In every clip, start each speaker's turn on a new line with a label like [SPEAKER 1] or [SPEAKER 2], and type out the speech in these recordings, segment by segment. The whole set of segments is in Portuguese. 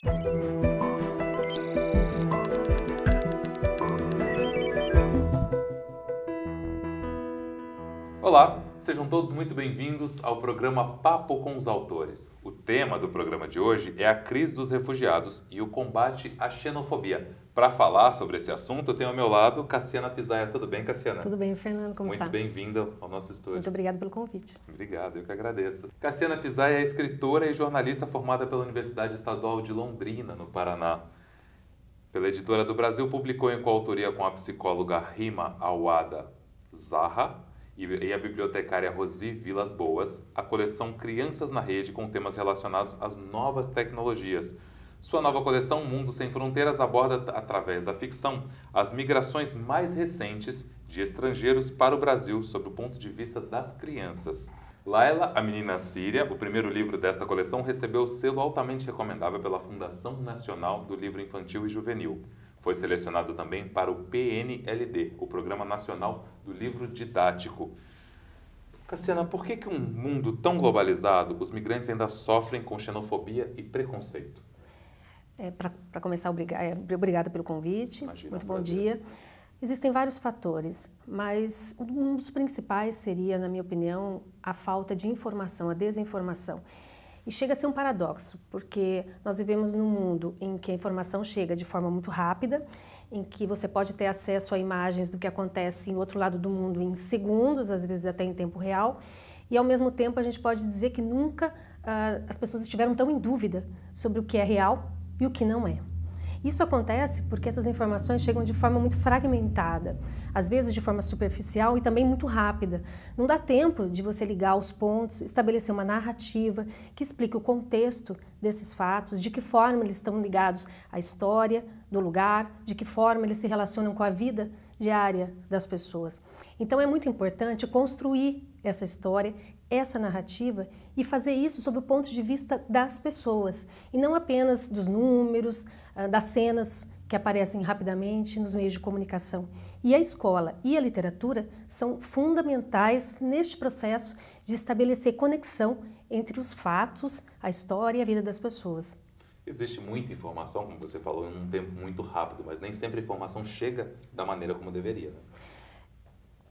[SPEAKER 1] Olá, sejam todos muito bem-vindos ao programa Papo com os Autores. O tema do programa de hoje é a crise dos refugiados e o combate à xenofobia. Para falar sobre esse assunto, eu tenho ao meu lado Cassiana Pisaia. Tudo bem, Cassiana?
[SPEAKER 2] Tudo bem, Fernando, como está?
[SPEAKER 1] Muito bem-vinda ao nosso estúdio.
[SPEAKER 2] Muito obrigada pelo convite.
[SPEAKER 1] Obrigado, eu que agradeço. Cassiana Pisaia é escritora e jornalista formada pela Universidade Estadual de Londrina, no Paraná. Pela Editora do Brasil, publicou em coautoria com a psicóloga Rima Awada Zaha e a bibliotecária Rosi Vilas Boas, a coleção Crianças na Rede, com temas relacionados às novas tecnologias. Sua nova coleção, Mundo Sem Fronteiras, aborda, através da ficção, as migrações mais recentes de estrangeiros para o Brasil, sob o ponto de vista das crianças. Laila, a Menina Síria, o primeiro livro desta coleção, recebeu o selo altamente recomendável pela Fundação Nacional do Livro Infantil e Juvenil. Foi selecionado também para o PNLD, o Programa Nacional do Livro Didático. Cassiana, por que um mundo tão globalizado, os migrantes ainda sofrem com xenofobia e preconceito?
[SPEAKER 2] Para começar, obrigada pelo convite.
[SPEAKER 1] Imagina,
[SPEAKER 2] muito bom dia. Existem vários fatores, mas um dos principais seria, na minha opinião, a falta de informação, a desinformação. E chega a ser um paradoxo, porque nós vivemos num mundo em que a informação chega de forma muito rápida, em que você pode ter acesso a imagens do que acontece em outro lado do mundo em segundos, às vezes até em tempo real, e ao mesmo tempo a gente pode dizer que nunca as pessoas estiveram tão em dúvida sobre o que é real e o que não é. Isso acontece porque essas informações chegam de forma muito fragmentada, às vezes de forma superficial e também muito rápida. Não dá tempo de você ligar os pontos, estabelecer uma narrativa que explique o contexto desses fatos, de que forma eles estão ligados à história do lugar, de que forma eles se relacionam com a vida diária das pessoas. Então é muito importante construir essa história, essa narrativa e fazer isso sob o ponto de vista das pessoas e não apenas dos números, das cenas que aparecem rapidamente nos meios de comunicação. E a escola e a literatura são fundamentais neste processo de estabelecer conexão entre os fatos, a história e a vida das pessoas.
[SPEAKER 1] Existe muita informação, como você falou, em um tempo muito rápido, mas nem sempre a informação chega da maneira como deveria, né?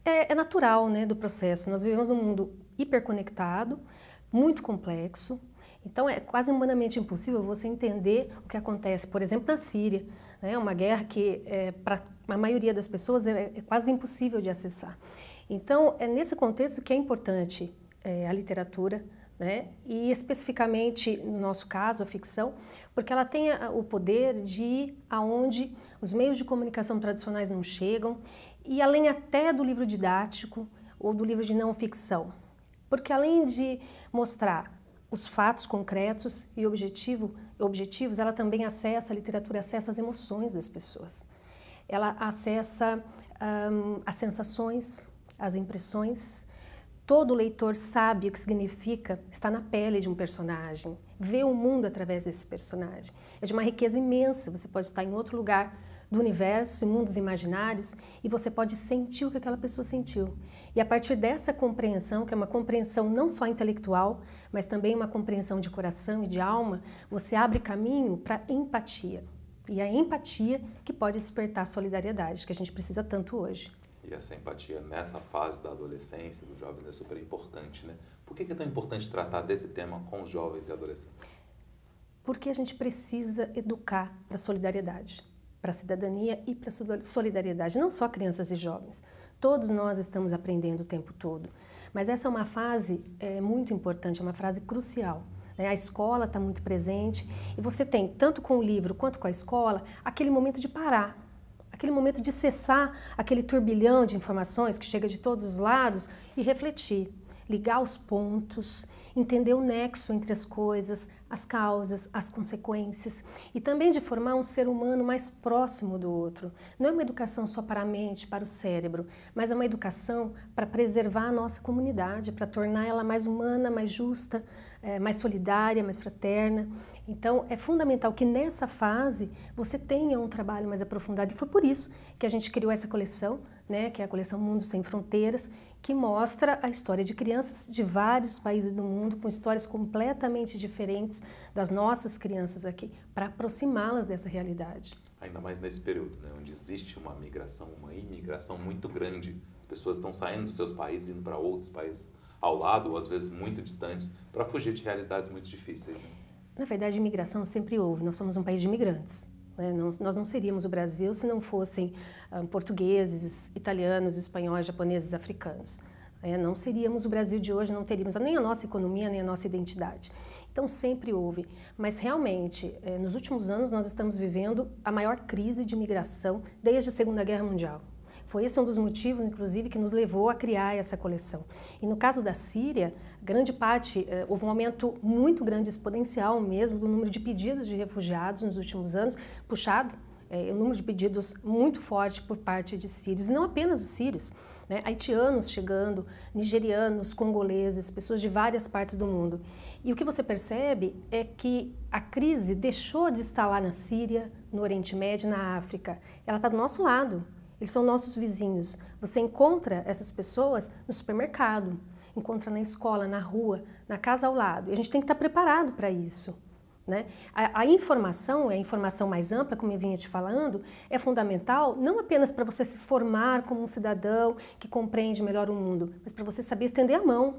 [SPEAKER 2] É natural, né, do processo. Nós vivemos num mundo hiperconectado, muito complexo, então é quase humanamente impossível você entender o que acontece, por exemplo, na Síria, né, uma guerra que para a maioria das pessoas é quase impossível de acessar. Então é nesse contexto que é importante a literatura, né, e especificamente no nosso caso a ficção, porque ela tem o poder de ir aonde os meios de comunicação tradicionais não chegam e além até do livro didático ou do livro de não ficção, porque além de mostrar os fatos concretos e objetivos, ela também acessa, a literatura acessa as emoções das pessoas. Ela acessa as sensações, as impressões. Todo leitor sabe o que significa estar na pele de um personagem, ver o mundo através desse personagem. É de uma riqueza imensa, você pode estar em outro lugar do universo, em mundos imaginários, e você pode sentir o que aquela pessoa sentiu. E a partir dessa compreensão, que é uma compreensão não só intelectual, mas também uma compreensão de coração e de alma, você abre caminho para empatia. E a empatia que pode despertar a solidariedade, que a gente precisa tanto hoje.
[SPEAKER 1] E essa empatia nessa fase da adolescência, dos jovens, é super importante, né? Por que é tão importante tratar desse tema com os jovens e adolescentes?
[SPEAKER 2] Porque a gente precisa educar para a solidariedade, para a cidadania e para a solidariedade, não só crianças e jovens. Todos nós estamos aprendendo o tempo todo, mas essa é uma fase muito importante, é uma fase crucial. Né? A escola está muito presente e você tem, tanto com o livro quanto com a escola, aquele momento de parar, aquele momento de cessar aquele turbilhão de informações que chega de todos os lados e refletir, ligar os pontos, entender o nexo entre as coisas, as causas, as consequências e também de formar um ser humano mais próximo do outro. Não é uma educação só para a mente, para o cérebro, mas é uma educação para preservar a nossa comunidade, para tornar ela mais humana, mais justa, mais solidária, mais fraterna. Então, é fundamental que nessa fase você tenha um trabalho mais aprofundado. E foi por isso que a gente criou essa coleção, né, que é a coleção Mundo Sem Fronteiras, que mostra a história de crianças de vários países do mundo, com histórias completamente diferentes das nossas crianças aqui, para aproximá-las dessa realidade.
[SPEAKER 1] Ainda mais nesse período, né, onde existe uma migração, uma imigração muito grande. As pessoas estão saindo dos seus países, indo para outros países ao lado, ou às vezes muito distantes, para fugir de realidades muito difíceis. Né?
[SPEAKER 2] Na verdade, imigração sempre houve. Nós somos um país de imigrantes. Nós não seríamos o Brasil se não fossem portugueses, italianos, espanhóis, japoneses, africanos. Não seríamos o Brasil de hoje, não teríamos nem a nossa economia, nem a nossa identidade. Então sempre houve, mas realmente nos últimos anos nós estamos vivendo a maior crise de imigração desde a Segunda Guerra Mundial. Foi esse um dos motivos, inclusive, que nos levou a criar essa coleção. E no caso da Síria, grande parte, houve um aumento muito grande, exponencial mesmo, do número de pedidos de refugiados nos últimos anos, puxado, um número de pedidos muito forte por parte de sírios, e não apenas os sírios, né? Haitianos chegando, nigerianos, congoleses, pessoas de várias partes do mundo. E o que você percebe é que a crise deixou de estar lá na Síria, no Oriente Médio, na África. Ela está do nosso lado. Eles são nossos vizinhos. Você encontra essas pessoas no supermercado, encontra na escola, na rua, na casa ao lado. E a gente tem que estar preparado para isso. Né? A informação, a informação mais ampla, como eu vinha te falando, é fundamental não apenas para você se formar como um cidadão que compreende melhor o mundo, mas para você saber estender a mão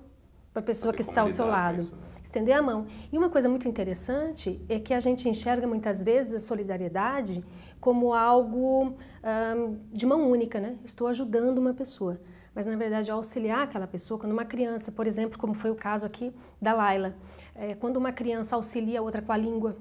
[SPEAKER 2] para a pessoa que está ao seu lado. Isso, né? Estender a mão. E uma coisa muito interessante é que a gente enxerga muitas vezes a solidariedade como algo de mão única, né? Estou ajudando uma pessoa. Mas, na verdade, ao auxiliar aquela pessoa, quando uma criança, por exemplo, como foi o caso aqui da Laila, quando uma criança auxilia a outra com a língua,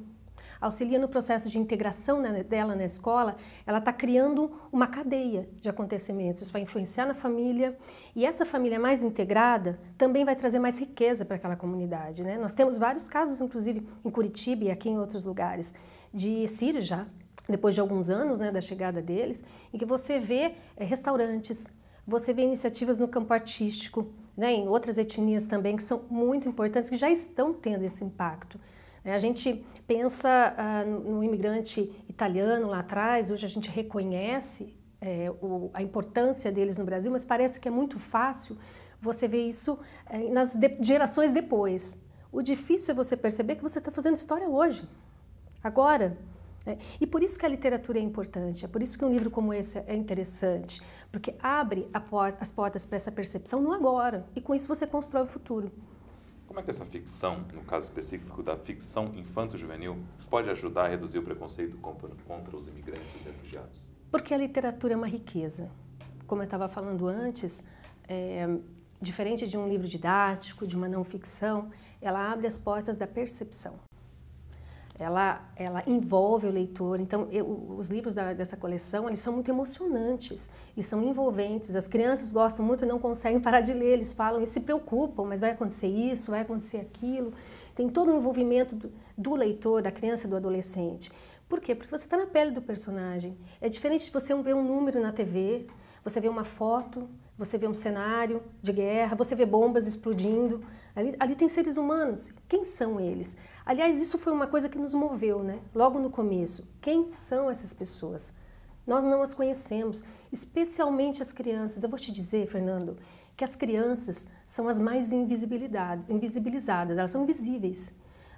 [SPEAKER 2] auxilia no processo de integração dela na escola, ela está criando uma cadeia de acontecimentos. Isso vai influenciar na família e essa família mais integrada também vai trazer mais riqueza para aquela comunidade. Né? Nós temos vários casos, inclusive em Curitiba e aqui em outros lugares, de sírios já, depois de alguns anos, né, da chegada deles, em que você vê restaurantes, você vê iniciativas no campo artístico, né, em outras etnias também, que são muito importantes, que já estão tendo esse impacto. A gente pensa no imigrante italiano lá atrás, hoje a gente reconhece a importância deles no Brasil, mas parece que é muito fácil você ver isso nas gerações depois. O difícil é você perceber que você está fazendo história hoje, agora. E por isso que a literatura é importante, é por isso que um livro como esse é interessante, porque abre as portas para essa percepção no agora, e com isso você constrói o futuro.
[SPEAKER 1] Como é que essa ficção, no caso específico da ficção infanto-juvenil, pode ajudar a reduzir o preconceito contra os imigrantes e os refugiados?
[SPEAKER 2] Porque a literatura é uma riqueza. Como eu estava falando antes, diferente de um livro didático, de uma não ficção, ela abre as portas da percepção. Ela envolve o leitor. Então, os livros dessa coleção, eles são muito emocionantes, eles são envolventes. As crianças gostam muito e não conseguem parar de ler. Eles falam e se preocupam, mas vai acontecer isso, vai acontecer aquilo. Tem todo o envolvimento do leitor, da criança e do adolescente. Por quê? Porque você está na pele do personagem. É diferente de você ver um número na TV, você vê uma foto, você vê um cenário de guerra, você vê bombas explodindo. Ali tem seres humanos. Quem são eles? Aliás, isso foi uma coisa que nos moveu, né? Logo no começo. Quem são essas pessoas? Nós não as conhecemos, especialmente as crianças. Eu vou te dizer, Fernando, que as crianças são as mais invisibilizadas, elas são invisíveis.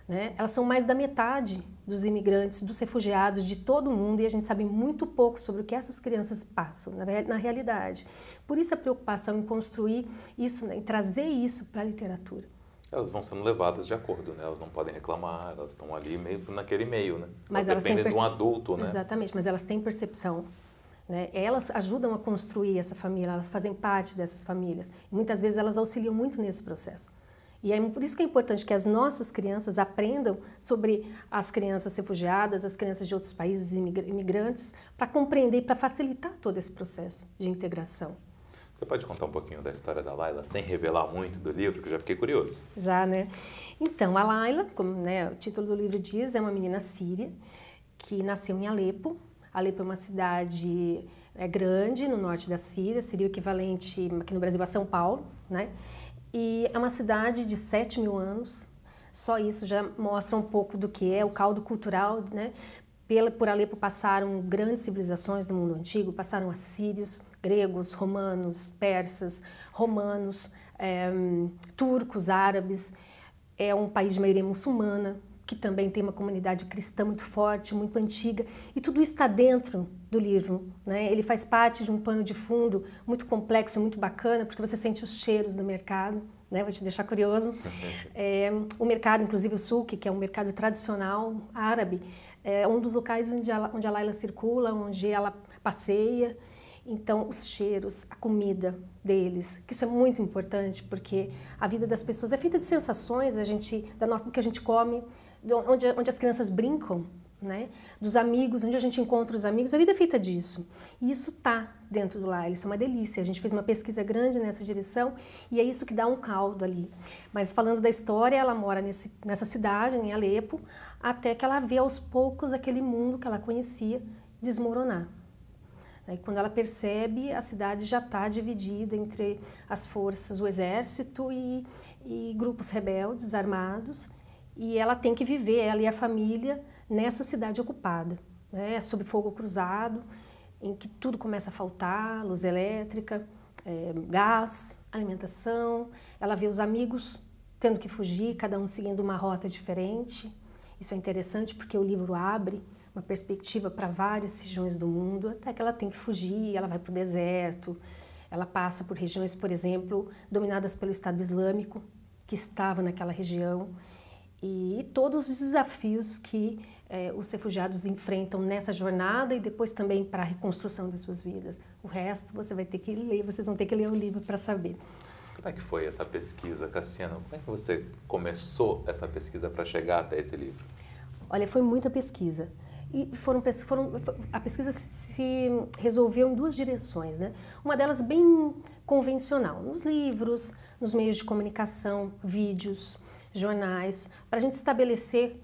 [SPEAKER 2] Né? Elas são mais da metade dos imigrantes, dos refugiados de todo o mundo, e a gente sabe muito pouco sobre o que essas crianças passam na realidade. Por isso a preocupação em construir isso, né? Em trazer isso para a literatura.
[SPEAKER 1] Elas vão sendo levadas de acordo, né? Elas não podem reclamar, elas estão ali meio naquele meio, né?
[SPEAKER 2] Mas elas
[SPEAKER 1] dependem de um adulto, né?
[SPEAKER 2] Exatamente, mas elas têm percepção. Né? Elas ajudam a construir essa família, elas fazem parte dessas famílias. E muitas vezes elas auxiliam muito nesse processo. E é por isso que é importante que as nossas crianças aprendam sobre as crianças refugiadas, as crianças de outros países imigrantes, para compreender e para facilitar todo esse processo de integração.
[SPEAKER 1] Você pode contar um pouquinho da história da Laila, sem revelar muito do livro, que eu já fiquei curioso.
[SPEAKER 2] Já, né? Então, a Laila, como né, o título do livro diz, é uma menina síria que nasceu em Alepo. Alepo é uma cidade grande no norte da Síria, seria o equivalente aqui no Brasil a São Paulo, né? E é uma cidade de 7.000 anos, só isso já mostra um pouco do que é o caldo cultural, né? Por Alepo passaram grandes civilizações do mundo antigo, passaram assírios, gregos, romanos, persas, romanos, turcos, árabes. É um país de maioria muçulmana, que também tem uma comunidade cristã muito forte, muito antiga, e tudo isso está dentro do livro, né? Ele faz parte de um pano de fundo muito complexo, muito bacana, porque você sente os cheiros do mercado, né? Vou te deixar curioso. O mercado, inclusive o souk, que é um mercado tradicional árabe, é um dos locais onde a Laila circula, onde ela passeia. Então, os cheiros, a comida deles, que isso é muito importante, porque a vida das pessoas é feita de sensações, do que a gente come, onde as crianças brincam, né? Dos amigos, onde a gente encontra os amigos, a vida é feita disso. E isso está dentro do Laila, isso é uma delícia. A gente fez uma pesquisa grande nessa direção e é isso que dá um caldo ali. Mas falando da história, ela mora nessa cidade, em Alepo, até que ela vê aos poucos aquele mundo que ela conhecia desmoronar. E quando ela percebe, a cidade já está dividida entre as forças, o exército e grupos rebeldes armados, e ela tem que viver, ela e a família, nessa cidade ocupada, né, sob fogo cruzado, em que tudo começa a faltar, luz elétrica, gás, alimentação. Ela vê os amigos tendo que fugir, cada um seguindo uma rota diferente. Isso é interessante porque o livro abre uma perspectiva para várias regiões do mundo, até que ela tem que fugir, ela vai para o deserto, ela passa por regiões, por exemplo, dominadas pelo Estado Islâmico, que estava naquela região, e todos os desafios que os refugiados enfrentam nessa jornada e depois também para a reconstrução das suas vidas. O resto você vai ter que ler, vocês vão ter que ler o livro para saber.
[SPEAKER 1] Como é que foi essa pesquisa, Cassiana? Como é que você começou essa pesquisa para chegar até esse livro?
[SPEAKER 2] Olha, foi muita pesquisa. E a pesquisa se resolveu em duas direções, né? Uma delas bem convencional, nos livros, nos meios de comunicação, vídeos, jornais, para a gente estabelecer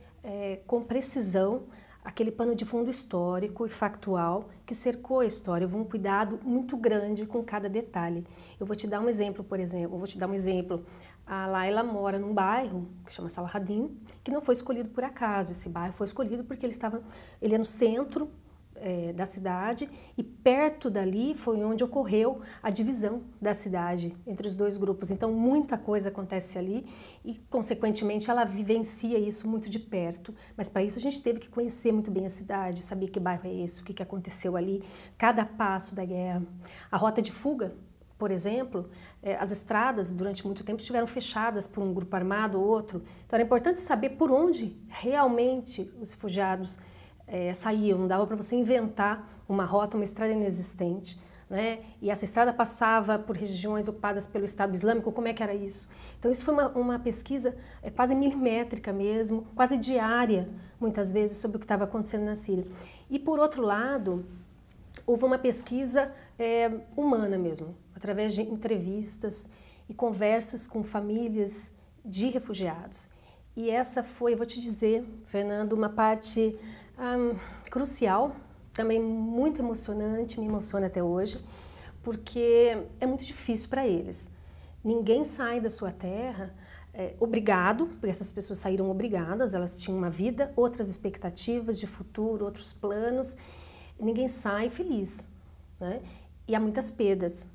[SPEAKER 2] com precisão aquele pano de fundo histórico e factual que cercou a história. Houve um cuidado muito grande com cada detalhe. Eu vou te dar um exemplo, A Laila mora num bairro que chama Salahaddin, que não foi escolhido por acaso. Esse bairro foi escolhido porque ele é no centro da cidade e perto dali foi onde ocorreu a divisão da cidade entre os dois grupos. Então muita coisa acontece ali e consequentemente ela vivencia isso muito de perto. Mas para isso a gente teve que conhecer muito bem a cidade, saber que bairro é esse, o que aconteceu ali, cada passo da guerra. A rota de fuga, por exemplo, as estradas durante muito tempo estiveram fechadas por um grupo armado ou outro. Então era importante saber por onde realmente os refugiados saíam. Não dava para você inventar uma rota, uma estrada inexistente, né? E essa estrada passava por regiões ocupadas pelo Estado Islâmico. Como é que era isso? Então isso foi uma pesquisa quase milimétrica mesmo, quase diária, muitas vezes, sobre o que estava acontecendo na Síria. E por outro lado, houve uma pesquisa humana mesmo, através de entrevistas e conversas com famílias de refugiados. E essa foi, eu vou te dizer, Fernando, uma parte crucial, também muito emocionante, me emociona até hoje, porque é muito difícil para eles. Ninguém sai da sua terra obrigado, porque essas pessoas saíram obrigadas, elas tinham uma vida, outras expectativas de futuro, outros planos. Ninguém sai feliz, né? E há muitas perdas.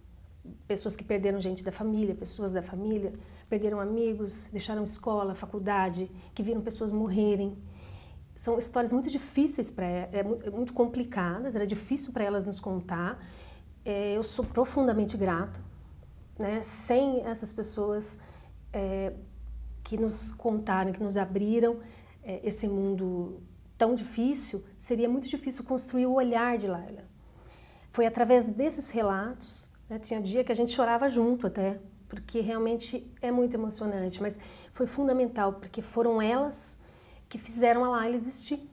[SPEAKER 2] Pessoas que perderam gente da família, pessoas da família, perderam amigos, deixaram escola, faculdade, que viram pessoas morrerem. São histórias muito difíceis, muito complicadas, era difícil para elas nos contar. Eu sou profundamente grata, né? Sem essas pessoas que nos contaram, que nos abriram esse mundo tão difícil, seria muito difícil construir o olhar de Laila. Foi através desses relatos, né? Tinha dia que a gente chorava junto até, porque realmente é muito emocionante, mas foi fundamental, porque foram elas que fizeram a Laila existir,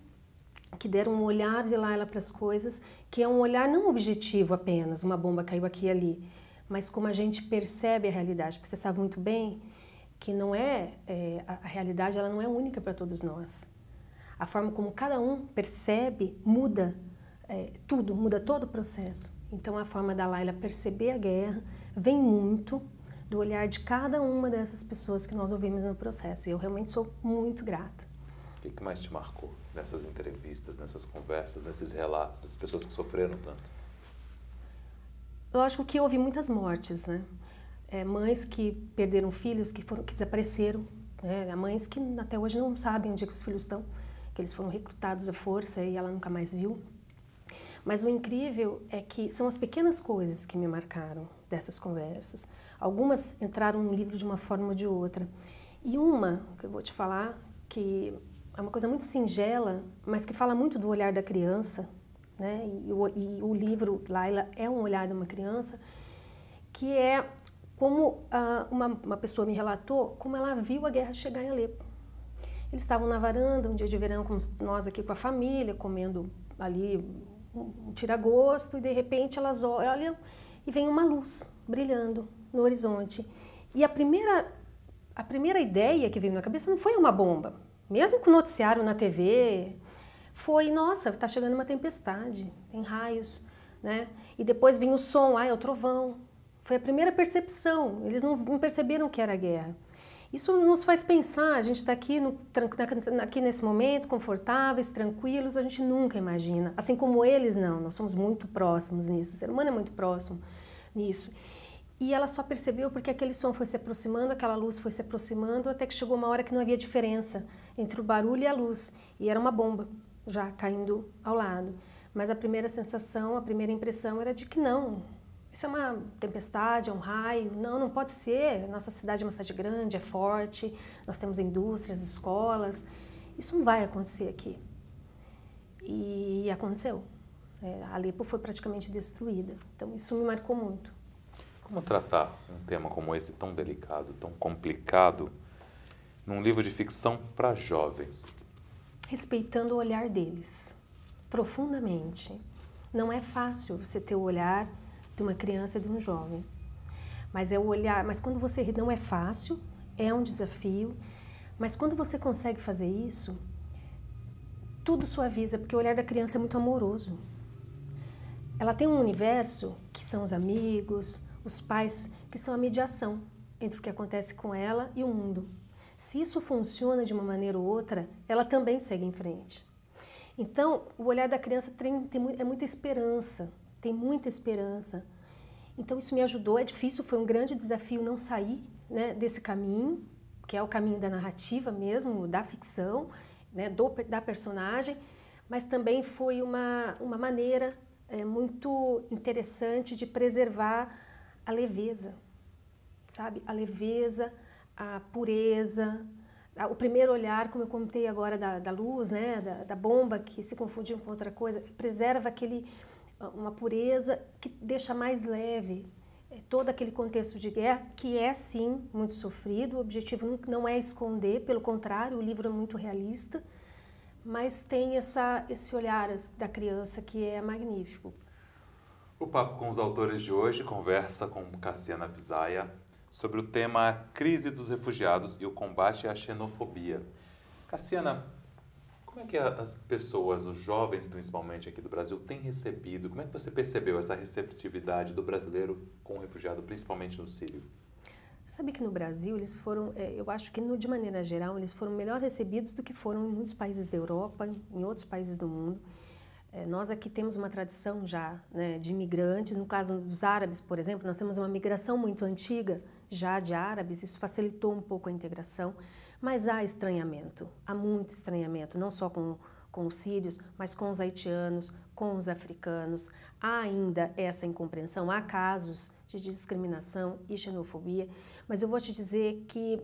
[SPEAKER 2] que deram um olhar de Laila para as coisas, que é um olhar não objetivo apenas, uma bomba caiu aqui e ali, mas como a gente percebe a realidade, porque você sabe muito bem que não a realidade ela não é única para todos nós. A forma como cada um percebe muda tudo, muda todo o processo. Então a forma da Laila perceber a guerra vem muito do olhar de cada uma dessas pessoas que nós ouvimos no processo. E eu realmente sou muito grata.
[SPEAKER 1] O que mais te marcou? nessas entrevistas, nessas conversas, nesses relatos, das pessoas que sofreram tanto?
[SPEAKER 2] Lógico que houve muitas mortes, né? Mães que perderam filhos, que desapareceram, né? Mães que até hoje não sabem onde é que os filhos estão, que eles foram recrutados à força e ela nunca mais viu. Mas o incrível é que são as pequenas coisas que me marcaram dessas conversas. Algumas entraram no livro de uma forma ou de outra. E uma, que eu vou te falar, que é uma coisa muito singela, mas que fala muito do olhar da criança, né? E o livro Laila é um olhar de uma criança, que é como uma pessoa me relatou como ela viu a guerra chegar em Alepo. Eles estavam na varanda, um dia de verão, como nós aqui com a família, comendo ali um tira-gosto, e de repente elas olham e vem uma luz brilhando no horizonte. E a primeira ideia que veio na cabeça não foi uma bomba, mesmo com o noticiário na TV, foi, nossa, está chegando uma tempestade, tem raios, né? E depois vinha o som, é o trovão. Foi a primeira percepção, eles não perceberam que era guerra. Isso nos faz pensar, a gente está aqui nesse momento, confortáveis, tranquilos, a gente nunca imagina. Assim como eles não, nós somos muito próximos nisso, o ser humano é muito próximo nisso. E ela só percebeu porque aquele som foi se aproximando, aquela luz foi se aproximando, até que chegou uma hora que não havia diferença entre o barulho e a luz. E era uma bomba já caindo ao lado. Mas a primeira sensação, a primeira impressão era de que não. Isso é uma tempestade, é um raio. Não pode ser. Nossa cidade é uma cidade grande, é forte, nós temos indústrias, escolas. Isso não vai acontecer aqui. E aconteceu. Alepo foi praticamente destruída. Então isso me marcou muito.
[SPEAKER 1] Como tratar um tema como esse, tão delicado, tão complicado, num livro de ficção para jovens?
[SPEAKER 2] Respeitando o olhar deles, profundamente. Não é fácil você ter o olhar de uma criança e de um jovem. Mas é o olhar, mas quando você não é fácil, é um desafio, mas quando você consegue fazer isso, tudo suaviza, porque o olhar da criança é muito amoroso. Ela tem um universo que são os amigos, os pais, que são a mediação entre o que acontece com ela e o mundo. Se isso funciona de uma maneira ou outra, ela também segue em frente. Então, o olhar da criança é muita esperança, tem muita esperança. Então isso me ajudou, é difícil, foi um grande desafio não sair, né, desse caminho, que é o caminho da narrativa mesmo, da ficção, né, da personagem, mas também foi uma maneira muito interessante de preservar a leveza, sabe? A leveza, a pureza, o primeiro olhar, como eu contei agora da luz, né, da bomba que se confundiu com outra coisa, preserva uma pureza que deixa mais leve todo aquele contexto de guerra, que é sim muito sofrido. O objetivo não é esconder, pelo contrário, o livro é muito realista, mas tem esse olhar da criança que é magnífico.
[SPEAKER 1] O Papo com os Autores de hoje conversa com Cassiana Pisaia sobre o tema Crise dos Refugiados e o combate à xenofobia. Cassiana, como é que as pessoas, os jovens principalmente aqui do Brasil, têm recebido? Como é que você percebeu essa receptividade do brasileiro com o refugiado, principalmente no Sírio?
[SPEAKER 2] Você sabe que no Brasil eles foram, eu acho que de maneira geral, eles foram melhor recebidos do que foram em muitos países da Europa, em outros países do mundo. Nós aqui temos uma tradição já, né, de imigrantes. No caso dos árabes, por exemplo, nós temos uma migração muito antiga já de árabes, isso facilitou um pouco a integração, mas há estranhamento, há muito estranhamento, não só com os sírios, mas com os haitianos, com os africanos. Há ainda essa incompreensão, há casos de discriminação e xenofobia, mas eu vou te dizer que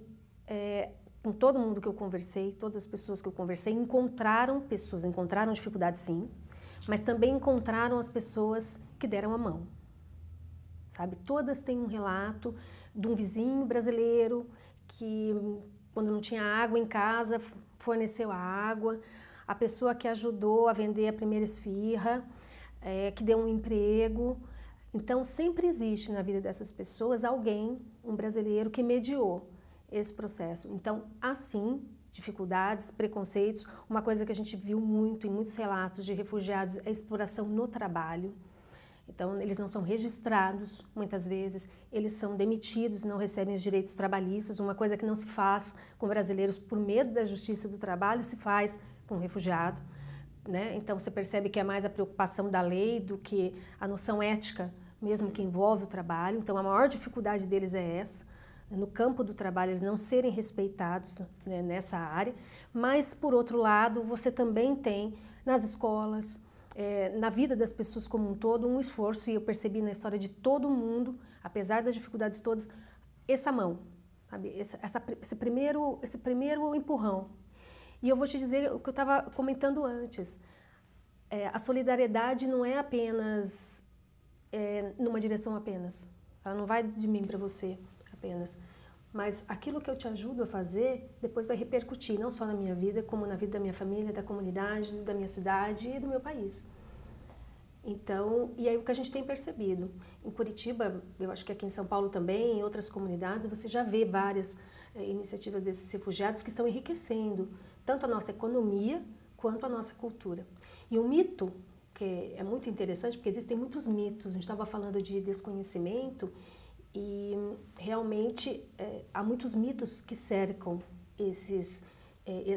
[SPEAKER 2] com todo mundo que eu conversei, todas as pessoas que eu conversei, encontraram dificuldades sim, mas também encontraram as pessoas que deram a mão, sabe? Todas têm um relato de um vizinho brasileiro que, quando não tinha água em casa, forneceu a água, a pessoa que ajudou a vender a primeira esfirra, que deu um emprego. Então, sempre existe na vida dessas pessoas alguém, um brasileiro, que mediou esse processo. Então, há sim dificuldades, preconceitos. Uma coisa que a gente viu muito em muitos relatos de refugiados é a exploração no trabalho. Então, eles não são registrados, muitas vezes, eles são demitidos, não recebem os direitos trabalhistas. Uma coisa que não se faz com brasileiros por medo da justiça do trabalho, se faz para um refugiado, né? Então você percebe que é mais a preocupação da lei do que a noção ética mesmo que envolve o trabalho. Então a maior dificuldade deles é essa, no campo do trabalho eles não serem respeitados, né, nessa área. Mas por outro lado você também tem nas escolas, na vida das pessoas como um todo, um esforço, e eu percebi na história de todo mundo, apesar das dificuldades todas, essa mão, sabe? Esse primeiro empurrão. E eu vou te dizer o que eu estava comentando antes. A solidariedade não é apenas numa direção apenas. Ela não vai de mim para você apenas. Mas aquilo que eu te ajudo a fazer, depois vai repercutir, não só na minha vida, como na vida da minha família, da comunidade, da minha cidade e do meu país. Então, e aí o que a gente tem percebido. Em Curitiba, eu acho que aqui em São Paulo também, em outras comunidades, você já vê várias iniciativas desses refugiados que estão enriquecendo tanto a nossa economia quanto a nossa cultura. E um mito, que é muito interessante, porque existem muitos mitos, a gente estava falando de desconhecimento, e realmente há muitos mitos que cercam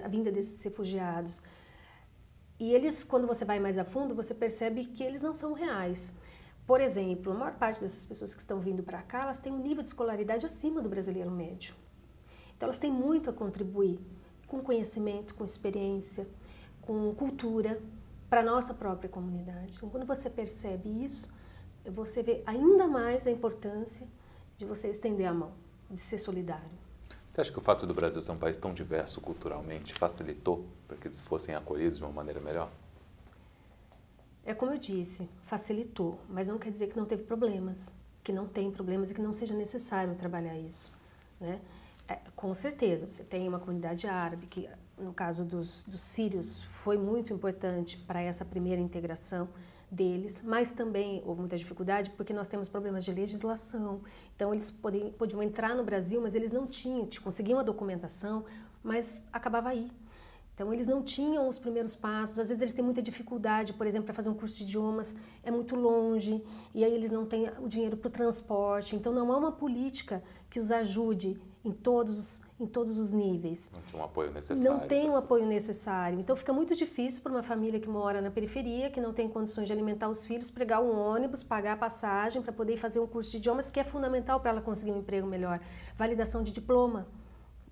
[SPEAKER 2] a vinda desses refugiados. E eles, quando você vai mais a fundo, você percebe que eles não são reais. Por exemplo, a maior parte dessas pessoas que estão vindo para cá, elas têm um nível de escolaridade acima do brasileiro médio. Então elas têm muito a contribuir com conhecimento, com experiência, com cultura, para a nossa própria comunidade. Então quando você percebe isso, você vê ainda mais a importância de você estender a mão, de ser solidário.
[SPEAKER 1] Você acha que o fato do Brasil ser um país tão diverso culturalmente facilitou para que eles fossem acolhidos de uma maneira melhor?
[SPEAKER 2] É como eu disse, facilitou, mas não quer dizer que não teve problemas, que não tem problemas e que não seja necessário trabalhar isso, né? Com certeza, você tem uma comunidade árabe que, no caso dos sírios, foi muito importante para essa primeira integração deles, mas também houve muita dificuldade porque nós temos problemas de legislação. Então eles podiam entrar no Brasil, mas eles não conseguiam a documentação, mas acabava aí. Então eles não tinham os primeiros passos, às vezes eles têm muita dificuldade, por exemplo, para fazer um curso de idiomas, é muito longe, e aí eles não têm o dinheiro para o transporte, então não há uma política que os ajude em todos os níveis.
[SPEAKER 1] Não tinha um apoio necessário.
[SPEAKER 2] Não tem o apoio necessário. Então fica muito difícil para uma família que mora na periferia, que não tem condições de alimentar os filhos, pegar um ônibus, pagar a passagem para poder fazer um curso de idiomas, que é fundamental para ela conseguir um emprego melhor. Validação de diploma.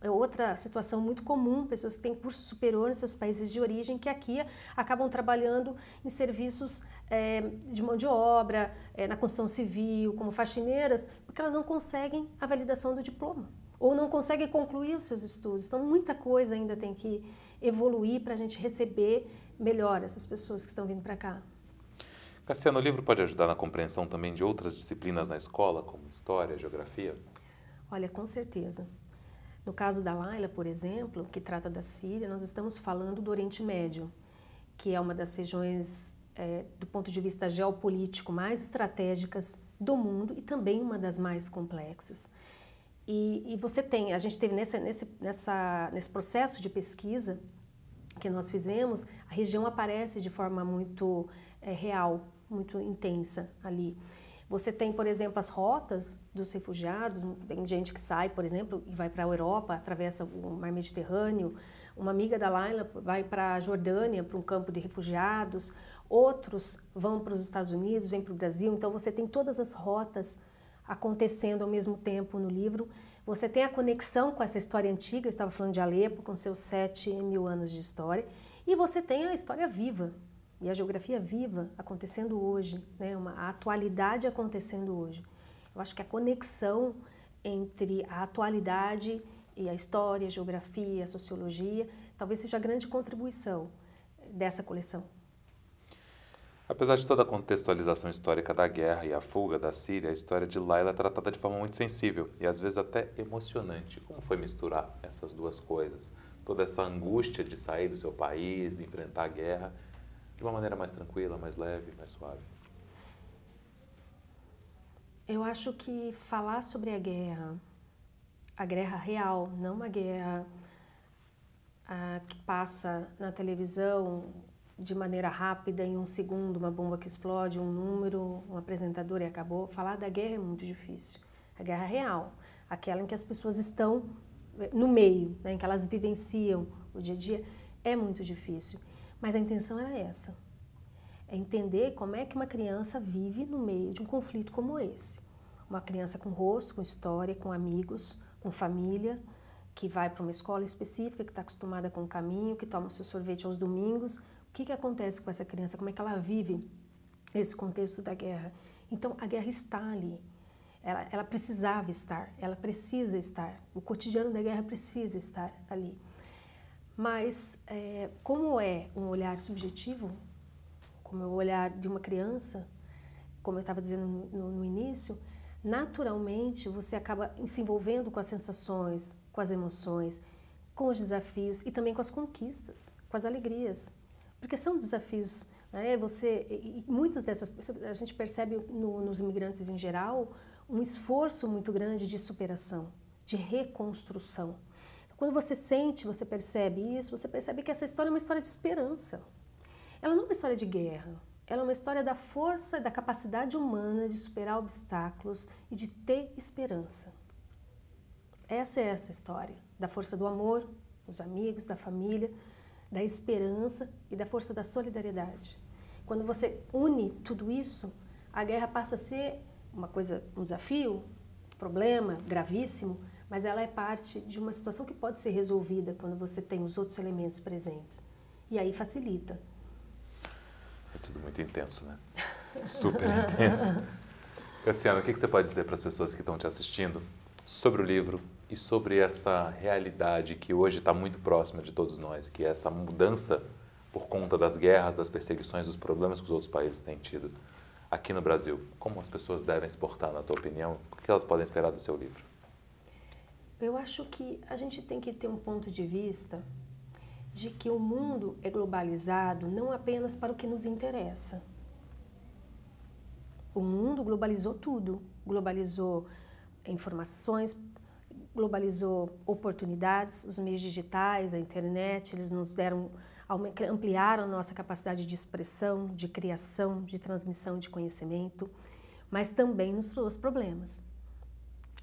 [SPEAKER 2] É outra situação muito comum, pessoas que têm curso superior nos seus países de origem, que aqui acabam trabalhando em serviços de mão de obra, na construção civil, como faxineiras, porque elas não conseguem a validação do diploma, ou não conseguem concluir os seus estudos. Então, muita coisa ainda tem que evoluir para a gente receber melhor essas pessoas que estão vindo para cá.
[SPEAKER 1] Cassiana, o livro pode ajudar na compreensão também de outras disciplinas na escola, como história, geografia?
[SPEAKER 2] Olha, com certeza. No caso da Laila, por exemplo, que trata da Síria, nós estamos falando do Oriente Médio, que é uma das regiões, do ponto de vista geopolítico, mais estratégicas do mundo e também uma das mais complexas. E a gente teve nesse processo de pesquisa que nós fizemos, a região aparece de forma muito real, muito intensa ali. Você tem, por exemplo, as rotas dos refugiados, tem gente que sai, por exemplo, e vai para a Europa, atravessa o Mar Mediterrâneo. Uma amiga da Laila vai para a Jordânia, para um campo de refugiados. Outros vão para os Estados Unidos, vêm para o Brasil. Então você tem todas as rotas acontecendo ao mesmo tempo no livro. Você tem a conexão com essa história antiga, eu estava falando de Alepo, com seus 7.000 anos de história. E você tem a história viva. E a geografia viva acontecendo hoje, né? A atualidade acontecendo hoje. Eu acho que a conexão entre a atualidade e a história, a geografia, a sociologia, talvez seja a grande contribuição dessa coleção.
[SPEAKER 1] Apesar de toda a contextualização histórica da guerra e a fuga da Síria, a história de Laila é tratada de forma muito sensível e às vezes até emocionante. Como foi misturar essas duas coisas? Toda essa angústia de sair do seu país, enfrentar a guerra, de uma maneira mais tranquila, mais leve, mais suave?
[SPEAKER 2] Eu acho que falar sobre a guerra real, não uma guerra que passa na televisão de maneira rápida, em um segundo, uma bomba que explode, um número, um apresentador e acabou. Falar da guerra é muito difícil. A guerra real, aquela em que as pessoas estão no meio, né, em que elas vivenciam o dia a dia, É muito difícil, mas a intenção era essa. É entender como é que uma criança vive no meio de um conflito como esse. Uma criança com rosto, com história, com amigos, com família, que vai para uma escola específica, que está acostumada com o caminho, que toma o seu sorvete aos domingos. O que acontece com essa criança? Como é que ela vive esse contexto da guerra? Então, a guerra está ali. Ela precisava estar, ela precisa estar. O cotidiano da guerra precisa estar ali. Mas, como é um olhar subjetivo, como é o olhar de uma criança, como eu estava dizendo no início, naturalmente você acaba se envolvendo com as sensações, com as emoções, com os desafios e também com as conquistas, com as alegrias. Porque são desafios, né? Muitas dessas, a gente percebe nos imigrantes em geral, um esforço muito grande de superação, de reconstrução. Quando você sente, você percebe isso, você percebe que essa história é uma história de esperança. Ela não é uma história de guerra, ela é uma história da força e da capacidade humana de superar obstáculos e de ter esperança. Essa é essa história, da força do amor, dos amigos, da família, da esperança e da força da solidariedade. Quando você une tudo isso, a guerra passa a ser um desafio, um problema gravíssimo, mas ela é parte de uma situação que pode ser resolvida quando você tem os outros elementos presentes. E aí facilita.
[SPEAKER 1] É tudo muito intenso, né? Super intenso. Cassiana, o que você pode dizer para as pessoas que estão te assistindo sobre o livro e sobre essa realidade que hoje está muito próxima de todos nós, que é essa mudança por conta das guerras, das perseguições, dos problemas que os outros países têm tido aqui no Brasil? Como as pessoas devem se portar, na tua opinião? O que elas podem esperar do seu livro?
[SPEAKER 2] Eu acho que a gente tem que ter um ponto de vista de que o mundo é globalizado não apenas para o que nos interessa. O mundo globalizou tudo, globalizou informações, globalizou oportunidades, os meios digitais, a internet, eles nos ampliaram a nossa capacidade de expressão, de criação, de transmissão de conhecimento, mas também nos trouxe problemas.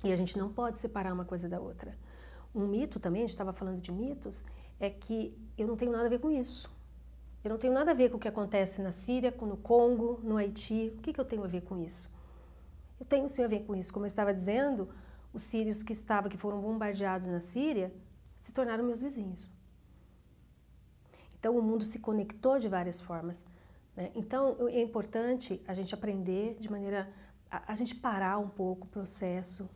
[SPEAKER 2] E a gente não pode separar uma coisa da outra. Um mito também, a gente estava falando de mitos, é que eu não tenho nada a ver com isso. Eu não tenho nada a ver com o que acontece na Síria, no Congo, no Haiti. O que eu tenho a ver com isso? Eu tenho sim a ver com isso. Como eu estava dizendo, os sírios que foram bombardeados na Síria se tornaram meus vizinhos. Então o mundo se conectou de várias formas, né? Então é importante a gente aprender de maneira a gente parar um pouco o processo,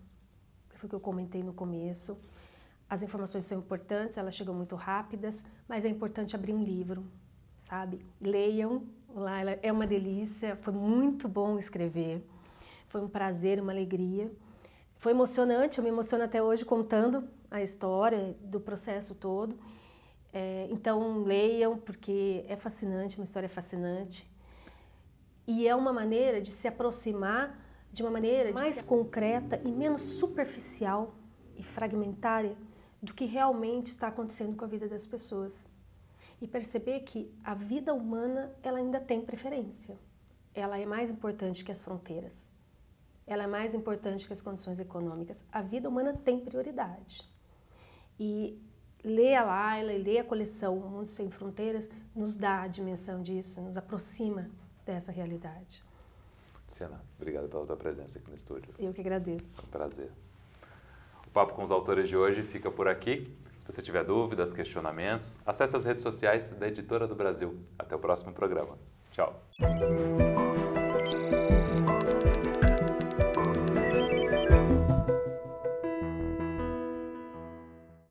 [SPEAKER 2] que foi o que eu comentei no começo. As informações são importantes, elas chegam muito rápidas, mas é importante abrir um livro, sabe? Leiam, lá é uma delícia, foi muito bom escrever, foi um prazer, uma alegria. Foi emocionante, eu me emociono até hoje contando a história do processo todo. Então leiam, porque é fascinante, uma história fascinante. E é uma maneira de se aproximar de uma maneira mais concreta e menos superficial e fragmentária do que realmente está acontecendo com a vida das pessoas. E perceber que a vida humana ela ainda tem preferência. Ela é mais importante que as fronteiras. Ela é mais importante que as condições econômicas. A vida humana tem prioridade. E ler a Laila e ler a coleção O Mundo Sem Fronteiras nos dá a dimensão disso, nos aproxima dessa realidade.
[SPEAKER 1] Cassiana, obrigado pela tua presença aqui no estúdio.
[SPEAKER 2] Eu que agradeço.
[SPEAKER 1] Foi um prazer. O Papo com os Autores de hoje fica por aqui. Se você tiver dúvidas, questionamentos, acesse as redes sociais da Editora do Brasil. Até o próximo programa. Tchau.